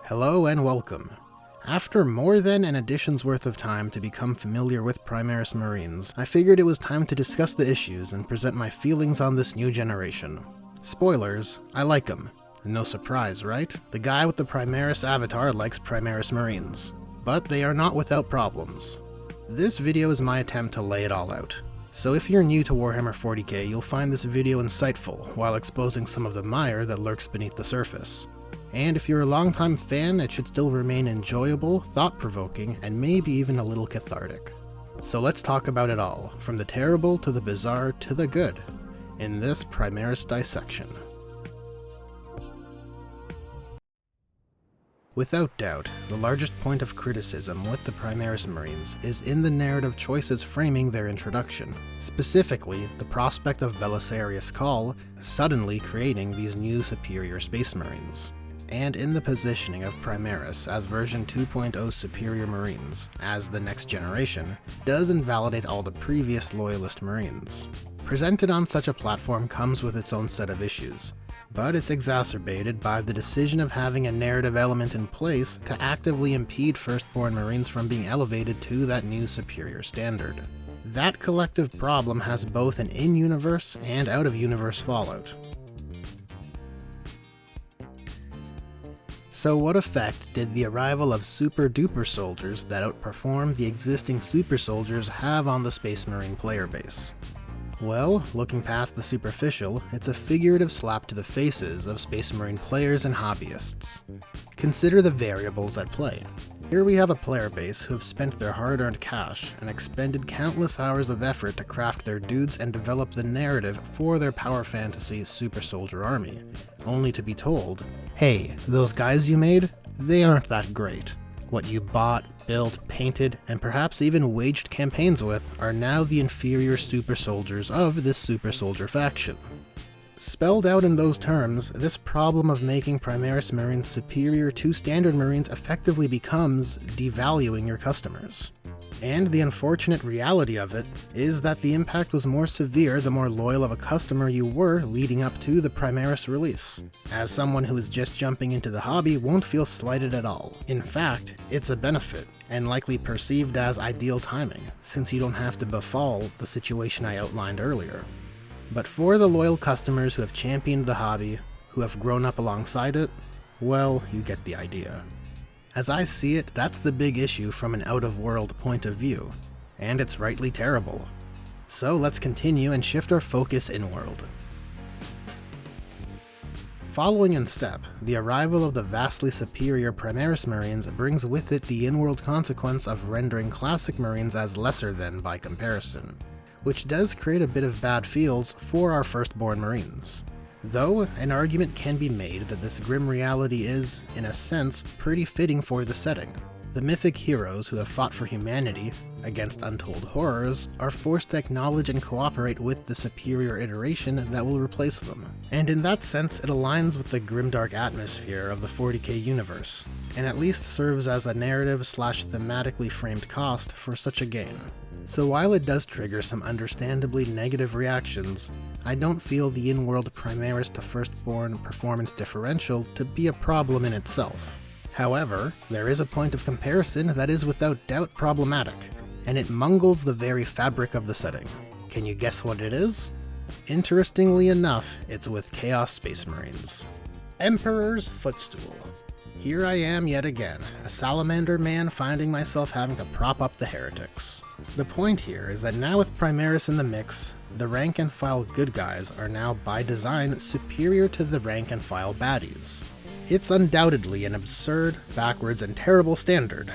Hello and welcome. After more than an edition's worth of time to become familiar with Primaris Marines, I figured it was time to discuss the issues and present my feelings on this new generation. Spoilers, I like them. No surprise, right? The guy with the Primaris avatar likes Primaris Marines. But they are not without problems. This video is my attempt to lay it all out. So if you're new to Warhammer 40k, you'll find this video insightful, while exposing some of the mire that lurks beneath the surface. And if you're a longtime fan, it should still remain enjoyable, thought-provoking, and maybe even a little cathartic. So let's talk about it all, from the terrible to the bizarre to the good, in this Primaris Dissection. Without doubt, the largest point of criticism with the Primaris Marines is in the narrative choices framing their introduction, specifically the prospect of Belisarius Cawl suddenly creating these new superior Space Marines, and in the positioning of Primaris as version 2.0 superior Marines, as the next generation, does invalidate all the previous Loyalist Marines. Presented on such a platform comes with its own set of issues, but it's exacerbated by the decision of having a narrative element in place to actively impede Firstborn Marines from being elevated to that new superior standard. That collective problem has both an in-universe and out-of-universe fallout. So what effect did the arrival of super-duper soldiers that outperform the existing super soldiers have on the Space Marine player base? Well, looking past the superficial, it's a figurative slap to the faces of Space Marine players and hobbyists. Consider the variables at play. Here we have a player base who have spent their hard-earned cash and expended countless hours of effort to craft their dudes and develop the narrative for their power fantasy super soldier army, only to be told, hey, those guys you made, they aren't that great. What you bought, built, painted, and perhaps even waged campaigns with are now the inferior super soldiers of this super soldier faction. Spelled out in those terms, this problem of making Primaris Marines superior to standard Marines effectively becomes devaluing your customers. And the unfortunate reality of it is that the impact was more severe the more loyal of a customer you were leading up to the Primaris release, as someone who is just jumping into the hobby won't feel slighted at all. In fact, it's a benefit, and likely perceived as ideal timing, since you don't have to befall the situation I outlined earlier. But for the loyal customers who have championed the hobby, who have grown up alongside it, well, you get the idea. As I see it, that's the big issue from an out-of-world point of view, and it's rightly terrible. So let's continue and shift our focus inward. Following in step, the arrival of the vastly superior Primaris Marines brings with it the in-world consequence of rendering classic Marines as lesser than by comparison, which does create a bit of bad feels for our Firstborn Marines. Though, an argument can be made that this grim reality is, in a sense, pretty fitting for the setting. The mythic heroes who have fought for humanity against untold horrors are forced to acknowledge and cooperate with the superior iteration that will replace them. And in that sense, it aligns with the grimdark atmosphere of the 40k universe, and at least serves as a narrative/thematically framed cost for such a gain. So while it does trigger some understandably negative reactions, I don't feel the in-world Primaris to Firstborn performance differential to be a problem in itself. However, there is a point of comparison that is without doubt problematic, and it mungles the very fabric of the setting. Can you guess what it is? Interestingly enough, it's with Chaos Space Marines. Emperor's Footstool. Here I am yet again, a salamander man finding myself having to prop up the heretics. The point here is that now with Primaris in the mix, the rank-and-file good guys are now by design superior to the rank-and-file baddies. It's undoubtedly an absurd, backwards, and terrible standard.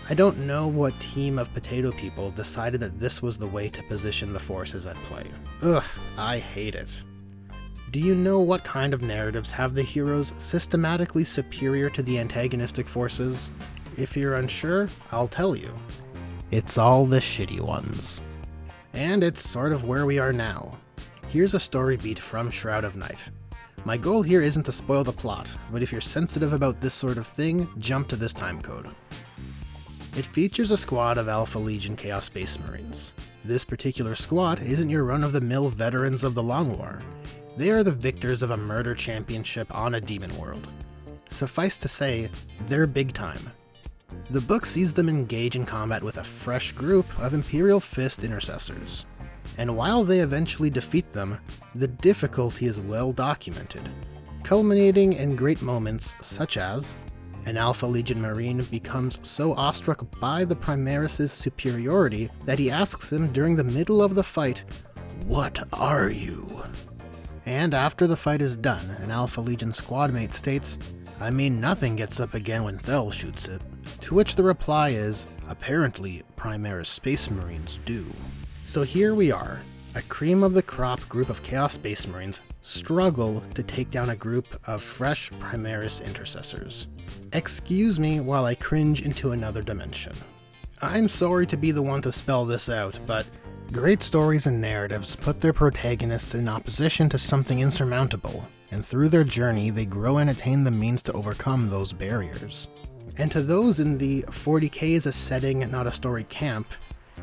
I don't know what team of potato people decided that this was the way to position the forces at play. Ugh, I hate it. Do you know what kind of narratives have the heroes systematically superior to the antagonistic forces? If you're unsure, I'll tell you. It's all the shitty ones. And it's sort of where we are now. Here's a story beat from Shroud of Night. My goal here isn't to spoil the plot, but if you're sensitive about this sort of thing, jump to this timecode. It features a squad of Alpha Legion Chaos Space Marines. This particular squad isn't your run-of-the-mill veterans of the Long War. They are the victors of a murder championship on a demon world. Suffice to say, they're big time. The book sees them engage in combat with a fresh group of Imperial Fist intercessors, and while they eventually defeat them, the difficulty is well documented, culminating in great moments such as an Alpha Legion Marine becomes so awestruck by the Primaris' superiority that he asks him during the middle of the fight, "What are you?" And after the fight is done, an Alpha Legion squadmate states, "I mean, nothing gets up again when Thel shoots it." To which the reply is, "Apparently, Primaris Space Marines do." So here we are, a cream of the crop group of Chaos Space Marines struggle to take down a group of fresh Primaris intercessors. Excuse me while I cringe into another dimension. I'm sorry to be the one to spell this out, but great stories and narratives put their protagonists in opposition to something insurmountable, and through their journey they grow and attain the means to overcome those barriers. And to those in the 40k is a setting, not a story camp,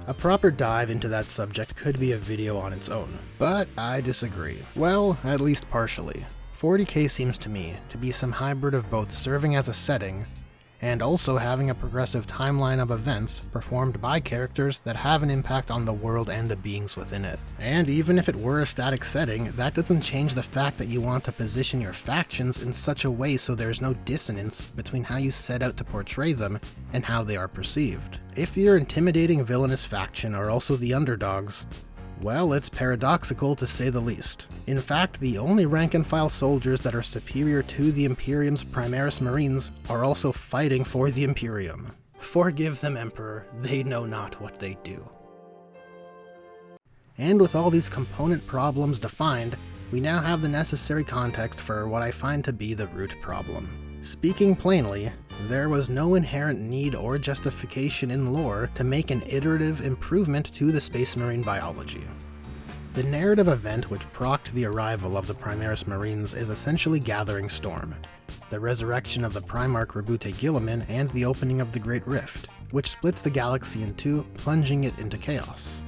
a proper dive into that subject could be a video on its own. But I disagree. Well, at least partially. 40k seems to me to be some hybrid of both serving as a setting and also having a progressive timeline of events performed by characters that have an impact on the world and the beings within it. And even if it were a static setting, that doesn't change the fact that you want to position your factions in such a way so there's no dissonance between how you set out to portray them and how they are perceived. If your intimidating villainous faction are also the underdogs, well, it's paradoxical to say the least. In fact, the only rank-and-file soldiers that are superior to the Imperium's Primaris Marines are also fighting for the Imperium. Forgive them, Emperor, they know not what they do. And with all these component problems defined, we now have the necessary context for what I find to be the root problem. Speaking plainly, there was no inherent need or justification in lore to make an iterative improvement to the Space Marine biology. The narrative event which procked the arrival of the Primaris Marines is essentially Gathering Storm, the resurrection of the Primarch Rabute Guilliman, and the opening of the Great Rift, which splits the galaxy in two, plunging it into chaos.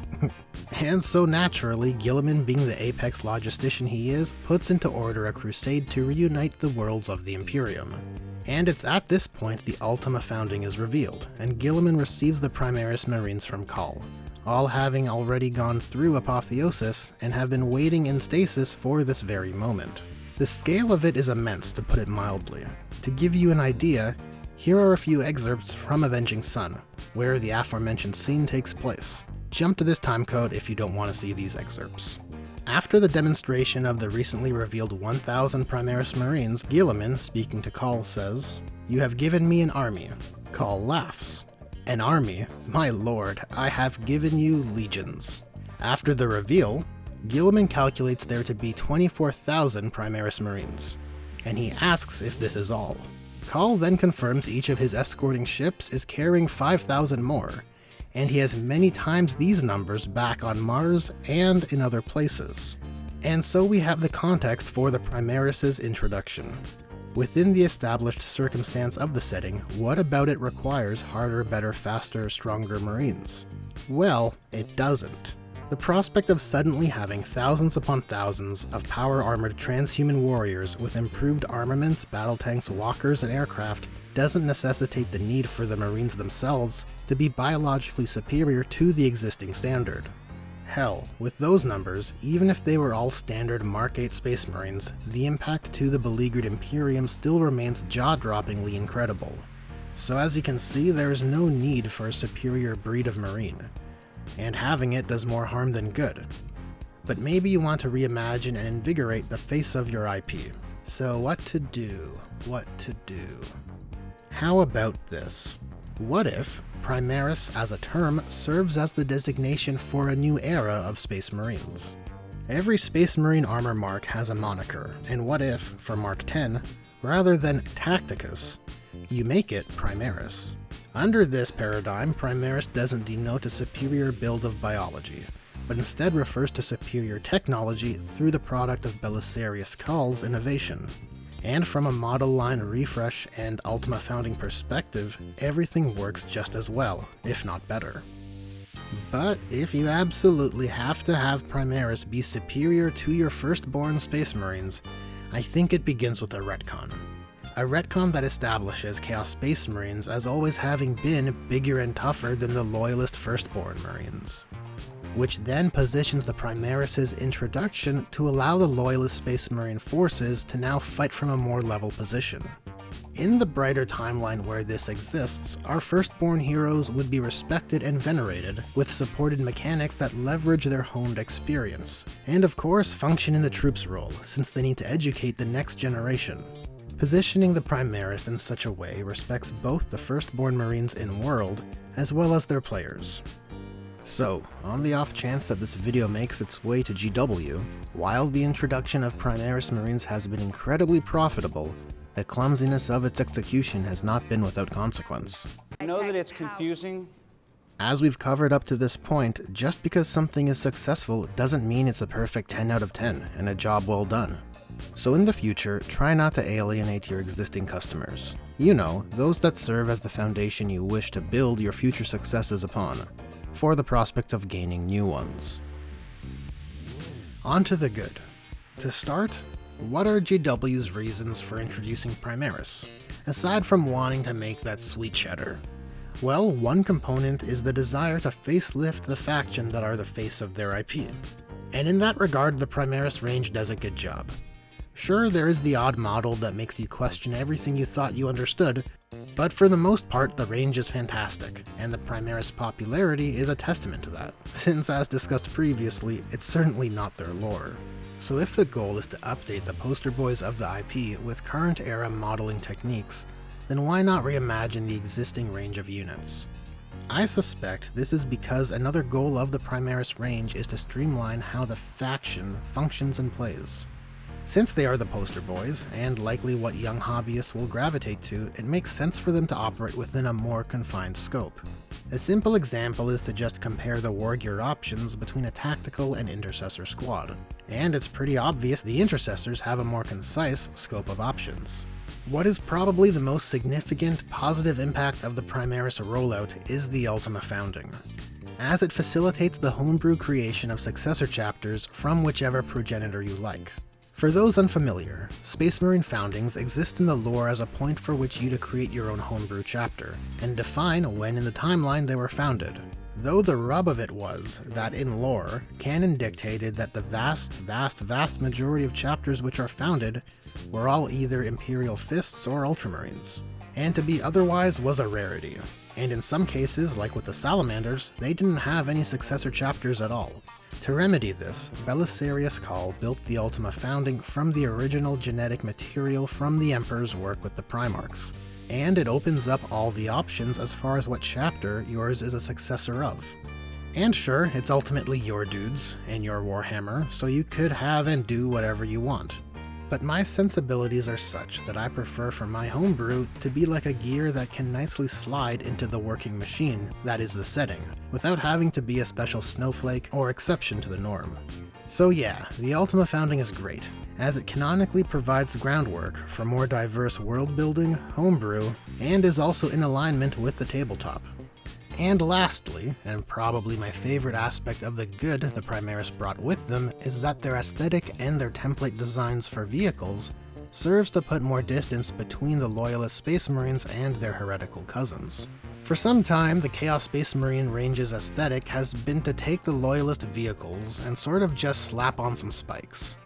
And so naturally, Guilliman, being the apex logistician he is, puts into order a crusade to reunite the worlds of the Imperium. And it's at this point the Ultima founding is revealed, and Guilliman receives the Primaris Marines from Khal, all having already gone through apotheosis and have been waiting in stasis for this very moment. The scale of it is immense, to put it mildly. To give you an idea, here are a few excerpts from Avenging Sun, where the aforementioned scene takes place. Jump to this timecode if you don't want to see these excerpts. After the demonstration of the recently revealed 1,000 Primaris Marines, Guilliman, speaking to Khal, says, "You have given me an army." Khal laughs. "An army? My lord, I have given you legions." After the reveal, Guilliman calculates there to be 24,000 Primaris Marines, and he asks if this is all. Khal then confirms each of his escorting ships is carrying 5,000 more, and he has many times these numbers back on Mars and in other places. And so we have the context for the Primaris' introduction. Within the established circumstance of the setting, what about it requires harder, better, faster, stronger Marines? Well, it doesn't. The prospect of suddenly having thousands upon thousands of power-armored transhuman warriors with improved armaments, battle tanks, walkers, and aircraft doesn't necessitate the need for the Marines themselves to be biologically superior to the existing standard. Hell, with those numbers, even if they were all standard Mark 8 Space Marines, the impact to the beleaguered Imperium still remains jaw-droppingly incredible. So as you can see, there is no need for a superior breed of Marine, and having it does more harm than good. But maybe you want to reimagine and invigorate the face of your IP. So what to do? What to do? How about this? What if Primaris as a term serves as the designation for a new era of Space Marines? Every Space Marine armor mark has a moniker, and what if, for Mark 10, rather than Tacticus, you make it Primaris? Under this paradigm, Primaris doesn't denote a superior build of biology, but instead refers to superior technology through the product of Belisarius Khal's innovation. And from a model line refresh and Ultima founding perspective, everything works just as well, if not better. But if you absolutely have to have Primaris be superior to your firstborn Space Marines, I think it begins with a retcon. A retcon that establishes Chaos Space Marines as always having been bigger and tougher than the Loyalist Firstborn Marines, which then positions the Primaris' introduction to allow the Loyalist Space Marine forces to now fight from a more level position. In the brighter timeline where this exists, our Firstborn heroes would be respected and venerated, with supported mechanics that leverage their honed experience, and of course function in the troops role, since they need to educate the next generation. Positioning the Primaris in such a way respects both the Firstborn Marines in-world, as well as their players. So, on the off chance that this video makes its way to GW, while the introduction of Primaris Marines has been incredibly profitable, the clumsiness of its execution has not been without consequence. I know that it's confusing. As we've covered up to this point, just because something is successful doesn't mean it's a perfect 10 out of 10 and a job well done. So in the future, try not to alienate your existing customers. You know, those that serve as the foundation you wish to build your future successes upon, for the prospect of gaining new ones. On to the good. To start, what are GW's reasons for introducing Primaris, aside from wanting to make that sweet cheddar? Well, one component is the desire to facelift the faction that are the face of their IP. And in that regard, the Primaris range does a good job. Sure, there is the odd model that makes you question everything you thought you understood, but for the most part the range is fantastic, and the Primaris popularity is a testament to that, since as discussed previously, it's certainly not their lore. So if the goal is to update the poster boys of the IP with current era modeling techniques, then why not reimagine the existing range of units? I suspect this is because another goal of the Primaris range is to streamline how the faction functions and plays. Since they are the poster boys, and likely what young hobbyists will gravitate to, it makes sense for them to operate within a more confined scope. A simple example is to just compare the war gear options between a tactical and intercessor squad, and it's pretty obvious the intercessors have a more concise scope of options. What is probably the most significant positive impact of the Primaris rollout is the Ultima Founding, as it facilitates the homebrew creation of successor chapters from whichever progenitor you like. For those unfamiliar, Space Marine foundings exist in the lore as a point for which you to create your own homebrew chapter, and define when in the timeline they were founded. Though the rub of it was that in lore, canon dictated that the vast majority of chapters which are founded were all either Imperial Fists or Ultramarines, and to be otherwise was a rarity. And in some cases, like with the Salamanders, they didn't have any successor chapters at all. To remedy this, Belisarius Cawl built the Ultima Founding from the original genetic material from the Emperor's work with the Primarchs, and it opens up all the options as far as what chapter yours is a successor of. And sure, it's ultimately your dudes, and your Warhammer, so you could have and do whatever you want. But my sensibilities are such that I prefer for my homebrew to be like a gear that can nicely slide into the working machine that is the setting, without having to be a special snowflake or exception to the norm. So yeah, the Ultima Founding is great, as it canonically provides groundwork for more diverse world building, homebrew, and is also in alignment with the tabletop. And lastly, and probably my favorite aspect of the good the Primaris brought with them, is that their aesthetic and their template designs for vehicles serves to put more distance between the Loyalist Space Marines and their heretical cousins. For some time, the Chaos Space Marine range's aesthetic has been to take the Loyalist vehicles and sort of just slap on some spikes.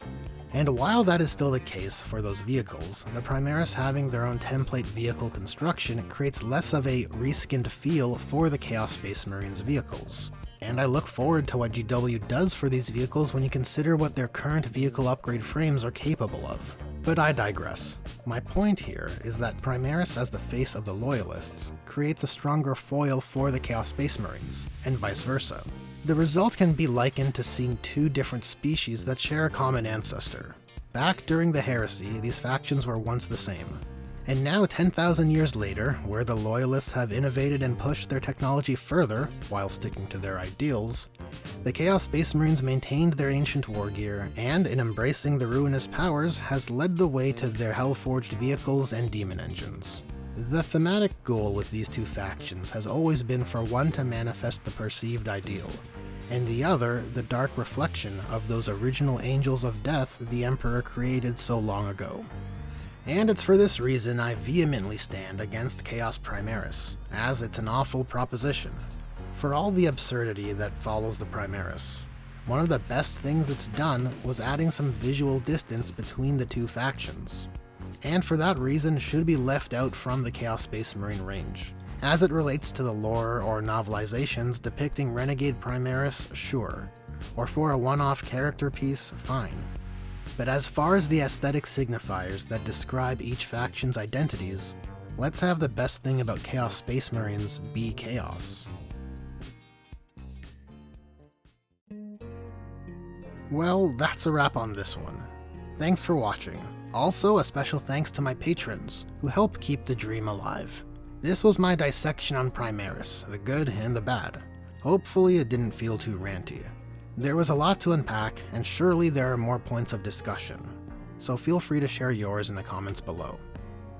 And while that is still the case for those vehicles, the Primaris having their own template vehicle construction creates less of a reskinned feel for the Chaos Space Marines vehicles. And I look forward to what GW does for these vehicles when you consider what their current vehicle upgrade frames are capable of. But I digress. My point here is that Primaris as the face of the Loyalists creates a stronger foil for the Chaos Space Marines, and vice versa. The result can be likened to seeing two different species that share a common ancestor. Back during the Heresy, these factions were once the same. And now 10,000 years later, where the Loyalists have innovated and pushed their technology further, while sticking to their ideals, the Chaos Space Marines maintained their ancient war gear, and in embracing the ruinous powers, has led the way to their hell-forged vehicles and demon engines. The thematic goal with these two factions has always been for one to manifest the perceived ideal, and the other the dark reflection of those original angels of death the Emperor created so long ago. And it's for this reason I vehemently stand against Chaos Primaris, as it's an awful proposition. For all the absurdity that follows the Primaris, one of the best things it's done was adding some visual distance between the two factions, and for that reason should be left out from the Chaos Space Marine range. As it relates to the lore or novelizations depicting Renegade Primaris, sure, or for a one-off character piece, fine. But as far as the aesthetic signifiers that describe each faction's identities, let's have the best thing about Chaos Space Marines be chaos. Well, that's a wrap on this one. Thanks for watching. Also, a special thanks to my patrons, who help keep the dream alive. This was my dissection on Primaris, the good and the bad. Hopefully it didn't feel too ranty. There was a lot to unpack, and surely there are more points of discussion, so feel free to share yours in the comments below.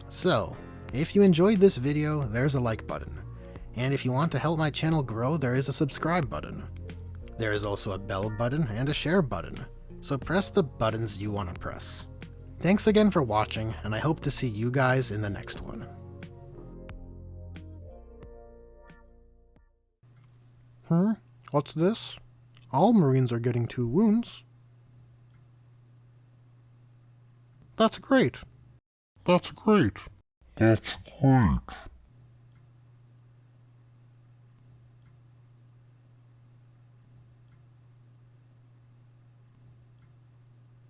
So, if you enjoyed this video, there's a like button, and if you want to help my channel grow, there is a subscribe button. There is also a bell button and a share button, so press the buttons you want to press. Thanks again for watching, and I hope to see you guys in the next one. What's this? All Marines are getting 2 wounds. That's great. That's great. That's great.